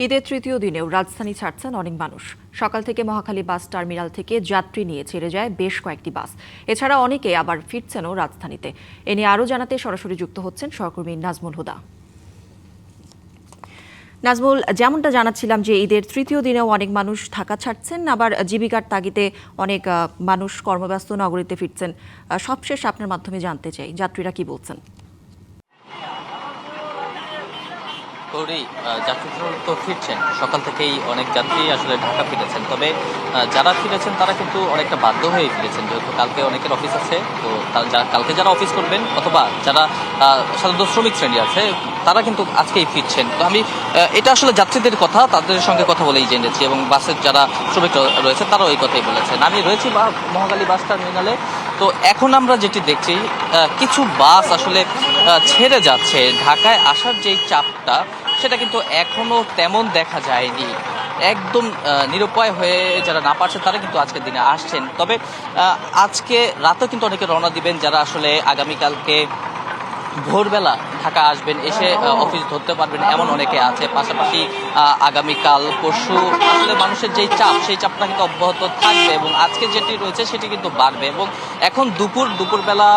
ঈদের তৃতীয় দিনেও রাজধানী ছাড়ছেন অনেক মানুষ। সকাল থেকে মহাখালী বাস টার্মিনাল থেকে যাত্রী নিয়ে ছেড়ে যায় বেশ কয়েকটি বাস। এছাড়া অনেকে আবার ফিরছেনও রাজধানীতে। এ নিয়ে আরও জানাতে সরাসরি যুক্ত হচ্ছেন সহকর্মী নাজমুল হুদা। নাজমুল, যেমনটা জানাচ্ছিলাম যে ঈদের তৃতীয় দিনেও অনেক মানুষ ঢাকা ছাড়ছেন, আবার জীবিকার তাগিদে অনেক মানুষ কর্মব্যস্ত নগরীতে ফিরছেন। সবশেষ আপনার মাধ্যমে জানতে চাই যাত্রীরা কি বলছেন। যাত্রীরা তো ফিরছেন, সকাল থেকেই অনেক যাত্রী আসলে ঢাকা ফিরেছেন। তবে যারা ফিরেছেন তারা কিন্তু অনেকটা বাধ্য হয়ে ফিরেছেন, যেহেতু কালকে অনেকের অফিস আছে। তো কালকে যারা অফিস করবেন অথবা যারা সাধারণত শ্রমিক শ্রেণী আছে তারা কিন্তু আজকেই ফিরছেন। তো আমি এটা আসলে যাত্রীদের কথা, তাদের সঙ্গে কথা বলেই জেনেছি, এবং বাসের যারা শ্রমিক রয়েছে তারাও এই কথাই বলেছেন। আমি রয়েছি মহাখালী বাস টার্মিনালে। তো এখন আমরা যেটি দেখছি, কিছু বাস আসলে ছেড়ে যাচ্ছে। ঢাকায় আসার যেই চাপটা সেটা কিন্তু এখনো তেমন দেখা যায়নি। একদম নিরুপায় হয়ে যারা না পারছেন তারা কিন্তু আজকের দিনে আসছেন। তবে আজকে রাতেও কিন্তু অনেকে রওনা দিবেন, যারা আসলে আগামীকালকে ভোরবেলা ঢাকা আসবেন, এসে অফিস ধরতে পারবেন, এমন অনেকে আছে। পাশাপাশি আগামীকাল পরশু আসলে মানুষের যেই চাপ, সেই চাপটা কিন্তু অব্যাহত থাকবে, এবং আজকে যেটি রয়েছে সেটি কিন্তু বাড়বে। এবং এখন দুপুরবেলা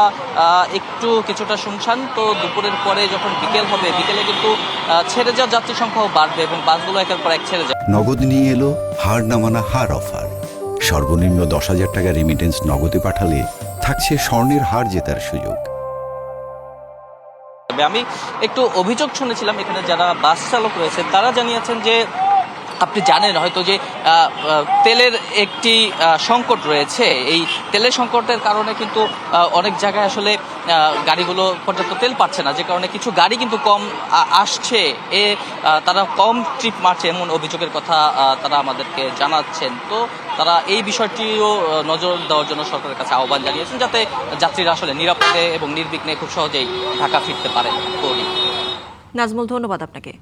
একটু কিছুটা শুনশান। তো দুপুরের পরে যখন বিকেল হবে, বিকেলে কিন্তু ছেড়ে যাওয়ার যাত্রী সংখ্যাও বাড়বে, এবং বাসগুলো একের পর এক ছেড়ে যাবে। নগদ নিয়ে এলো হার না মানা হার অফার। সর্বনিম্ন 10,000 টাকা রেমিটেন্স নগদে পাঠালে থাকছে স্বর্ণের হার জেতার সুযোগ। আমি একটু অভিযোগ শুনেছিলাম, এখানে যারা বাস চালক রয়েছে তারা জানিয়েছেন যে আপনি জানেন হয়তো যে তেলের একটি সংকট রয়েছে। এই তেলের সংকটের কারণে কিন্তু অনেক জায়গায় আসলে গাড়িগুলো পর্যাপ্ত তেল পাচ্ছে না, যে কারণে কিছু গাড়ি কিন্তু কম আসছে, তারা কম ট্রিপ মারছে, এমন অভিযোগের কথা তারা আমাদেরকে জানাচ্ছেন। তো তারা এই বিষয়টিও নজর দেওয়ার জন্য সরকারের কাছে আহ্বান জানিয়েছেন, যাতে যাত্রীরা আসলে নিরাপদে এবং নির্বিঘ্নে খুব সহজেই ঢাকা ফিরতে পারে। নাজমুল, ধন্যবাদ আপনাকে।